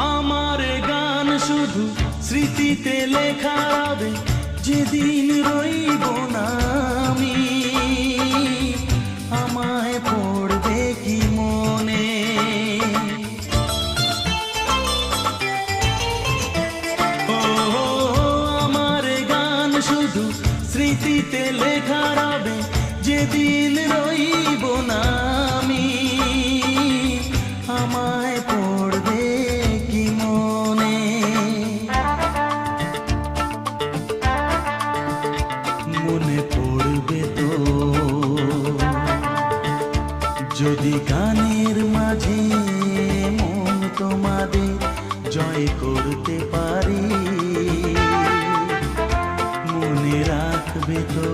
আমার গান শুধু স্মৃতিতে লেখা রবে, যেদিন রইব না আমি, আমায় পড়বে কি মনে। ও আমার গান শুধু স্মৃতিতে লেখা রবে, যেদিন রইব না আমি, আমায় পড়বে কি মনে। মনে পড়বে তো যদি গানের মাঝে মন তোমাদের জয় করতে পারি। মনে রাখবে তো